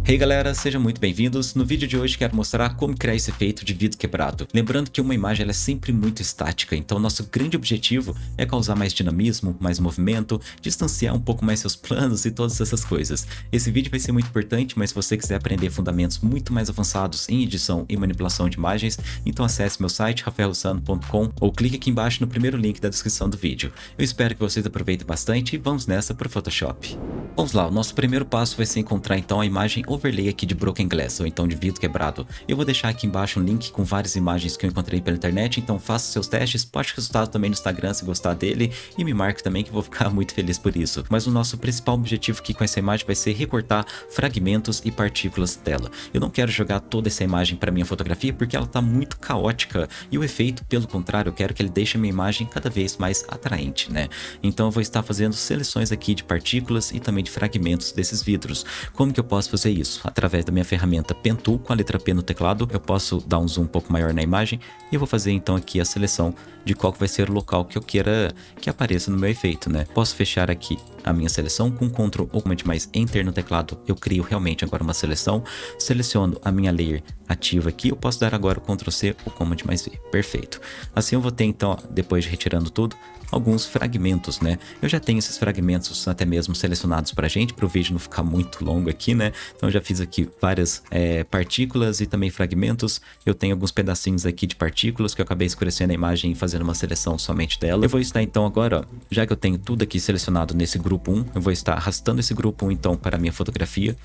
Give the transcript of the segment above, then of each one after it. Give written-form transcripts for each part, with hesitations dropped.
Hey galera, sejam muito bem-vindos. No vídeo de hoje quero mostrar como criar esse efeito de vidro quebrado. Lembrando que uma imagem ela é sempre muito estática, então nosso grande objetivo é causar mais dinamismo, mais movimento, distanciar um pouco mais seus planos e todas essas coisas. Esse vídeo vai ser muito importante, mas se você quiser aprender fundamentos muito mais avançados em edição e manipulação de imagens, então acesse meu site rafaelrussano.com ou clique aqui embaixo no primeiro link da descrição do vídeo. Eu espero que vocês aproveitem bastante e vamos nessa para o Photoshop. Vamos lá, o nosso primeiro passo vai ser encontrar então a imagem overlay aqui de Broken Glass, ou então de vidro quebrado. Eu vou deixar aqui embaixo um link com várias imagens que eu encontrei pela internet, então faça seus testes, poste o resultado também no Instagram se gostar dele e me marque também que eu vou ficar muito feliz por isso. Mas o nosso principal objetivo aqui com essa imagem vai ser recortar fragmentos e partículas dela. Eu não quero jogar toda essa imagem para minha fotografia porque ela está muito caótica e o efeito, pelo contrário, eu quero que ele deixe a minha imagem cada vez mais atraente, né? Então eu vou estar fazendo seleções aqui de partículas e também de fragmentos desses vidros. Como que eu posso fazer isso? Através da minha ferramenta Pen Tool, com a letra P no teclado, eu posso dar um zoom um pouco maior na imagem e eu vou fazer então aqui a seleção de qual vai ser o local que eu queira que apareça no meu efeito, né? Posso fechar aqui a minha seleção com Ctrl ou Command mais Enter no teclado, eu crio realmente agora uma seleção, seleciono a minha layer ativa aqui, eu posso dar agora o Ctrl C ou Command mais V, perfeito. Assim eu vou ter então, ó, depois de retirando tudo, alguns fragmentos, né? Eu já tenho esses fragmentos até mesmo selecionados pra gente, para o vídeo não ficar muito longo aqui, né? Então eu já fiz aqui várias partículas e também fragmentos. Eu tenho alguns pedacinhos aqui de partículas que eu acabei escurecendo a imagem e fazendo uma seleção somente dela. Eu vou estar então agora, ó, já que eu tenho tudo aqui selecionado nesse grupo 1, eu vou estar arrastando esse grupo 1 então para a minha fotografia.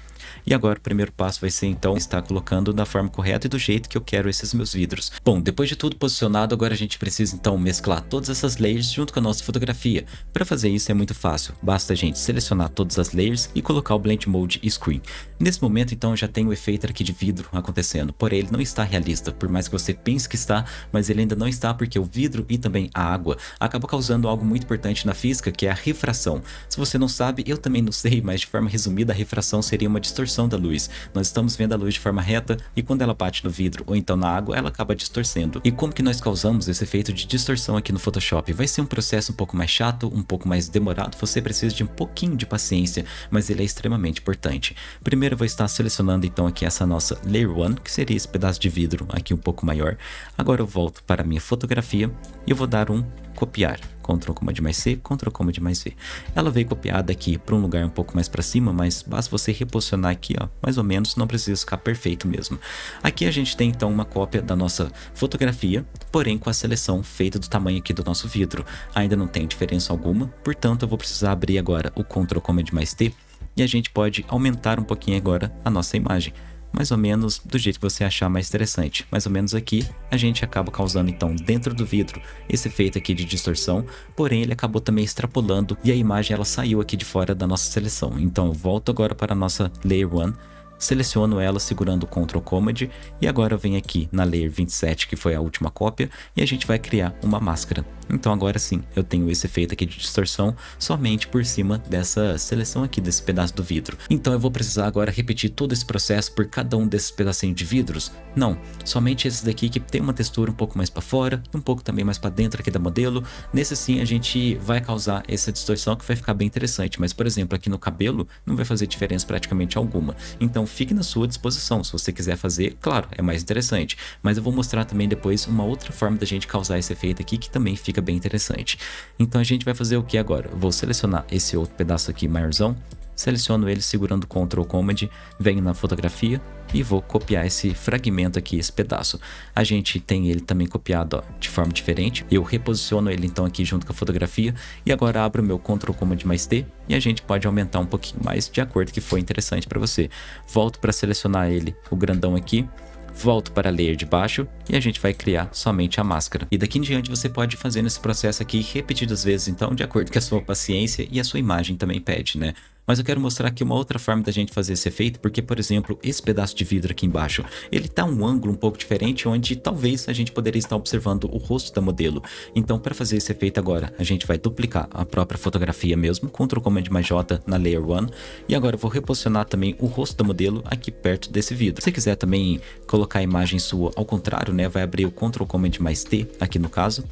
E agora o primeiro passo vai ser então estar colocando da forma correta e do jeito que eu quero esses meus vidros. Bom, depois de tudo posicionado, agora a gente precisa então mesclar todas essas layers junto com a nossa fotografia. Para fazer isso é muito fácil, basta a gente selecionar todas as layers e colocar o Blend Mode Screen. Nesse momento então eu já tenho o efeito aqui de vidro acontecendo, porém ele não está realista, por mais que você pense que está, mas ele ainda não está porque o vidro e também a água acabam causando algo muito importante na física, que é a refração. Se você não sabe, eu também não sei, mas de forma resumida a refração seria uma distorção da luz. Nós estamos vendo a luz de forma reta e quando ela bate no vidro ou então na água, ela acaba distorcendo. E como que nós causamos esse efeito de distorção aqui no Photoshop? Vai ser um processo um pouco mais chato, um pouco mais demorado, você precisa de um pouquinho de paciência, mas ele é extremamente importante. Primeiro eu vou estar selecionando então aqui essa nossa Layer 1, que seria esse pedaço de vidro aqui um pouco maior. Agora eu volto para a minha fotografia e eu vou dar um copiar. Ctrl Command mais C, Ctrl Command mais V. Ela veio copiada aqui para um lugar um pouco mais para cima, mas basta você reposicionar aqui, ó, mais ou menos, não precisa ficar perfeito mesmo. Aqui a gente tem então uma cópia da nossa fotografia, porém com a seleção feita do tamanho aqui do nosso vidro. Ainda não tem diferença alguma, portanto eu vou precisar abrir agora o Ctrl Command mais T e a gente pode aumentar um pouquinho agora a nossa imagem. Mais ou menos do jeito que você achar mais interessante. Mais ou menos aqui, a gente acaba causando então dentro do vidro esse efeito aqui de distorção, porém ele acabou também extrapolando e a imagem ela saiu aqui de fora da nossa seleção. Então eu volto agora para a nossa Layer 1, seleciono ela segurando o Ctrl Command e agora eu venho aqui na Layer 27, que foi a última cópia, e a gente vai criar uma máscara. Então agora sim, eu tenho esse efeito aqui de distorção somente por cima dessa seleção aqui desse pedaço do vidro. Então eu vou precisar agora repetir todo esse processo por cada um desses pedacinhos de vidros? Não, somente esses daqui que tem uma textura um pouco mais para fora, um pouco também mais para dentro aqui da modelo. Nesse sim a gente vai causar essa distorção que vai ficar bem interessante, mas por exemplo aqui no cabelo não vai fazer diferença praticamente alguma. Então fique na sua disposição, se você quiser fazer, claro, é mais interessante, mas eu vou mostrar também depois uma outra forma da gente causar esse efeito aqui que também fica bem interessante. Então a gente vai fazer o que agora? Eu vou selecionar esse outro pedaço aqui maiorzão, seleciono ele segurando Ctrl Command, venho na fotografia e vou copiar esse fragmento aqui, esse pedaço. A gente tem ele também copiado, ó, de forma diferente. Eu reposiciono ele então aqui junto com a fotografia e agora abro o meu Ctrl Command mais T e a gente pode aumentar um pouquinho mais de acordo com o que for interessante para você. Volto para selecionar ele, o grandão aqui. Volto para a layer de baixo e a gente vai criar somente a máscara. E daqui em diante você pode fazer esse processo aqui repetidas vezes, então, de acordo com a sua paciência e a sua imagem também pede, né? Mas eu quero mostrar aqui uma outra forma da gente fazer esse efeito, porque, por exemplo, esse pedaço de vidro aqui embaixo, ele tá um ângulo um pouco diferente, onde talvez a gente poderia estar observando o rosto da modelo. Então, para fazer esse efeito agora, a gente vai duplicar a própria fotografia mesmo, Ctrl Command mais J na Layer 1, e agora eu vou reposicionar também o rosto da modelo aqui perto desse vidro. Se você quiser também colocar a imagem sua ao contrário, né, vai abrir o Ctrl Command mais T aqui no caso,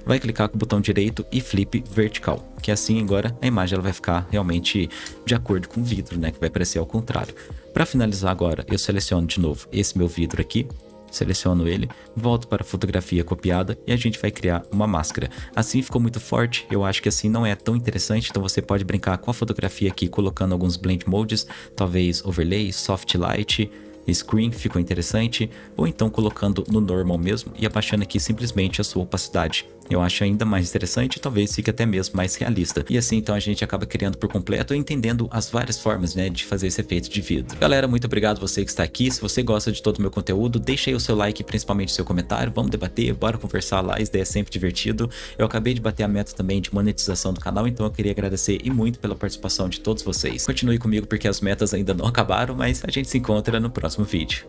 vai clicar com o botão direito e flip vertical, que assim agora a imagem ela vai ficar realmente de acordo com o vidro, né, que vai aparecer ao contrário. Para finalizar agora, eu seleciono de novo esse meu vidro aqui, seleciono ele, volto para a fotografia copiada e a gente vai criar uma máscara. Assim ficou muito forte, eu acho que assim não é tão interessante, então você pode brincar com a fotografia aqui colocando alguns blend modes, talvez overlay, soft light, screen, ficou interessante, ou então colocando no normal mesmo e abaixando aqui simplesmente a sua opacidade. Eu acho ainda mais interessante e talvez fique até mesmo mais realista. E assim então a gente acaba criando por completo e entendendo as várias formas, né, de fazer esse efeito de vidro. Galera, muito obrigado você que está aqui. Se você gosta de todo o meu conteúdo, deixa aí o seu like e principalmente o seu comentário. Vamos debater, bora conversar lá, isso daí é sempre divertido. Eu acabei de bater a meta também de monetização do canal, então eu queria agradecer e muito pela participação de todos vocês. Continue comigo porque as metas ainda não acabaram, mas a gente se encontra no próximo vídeo.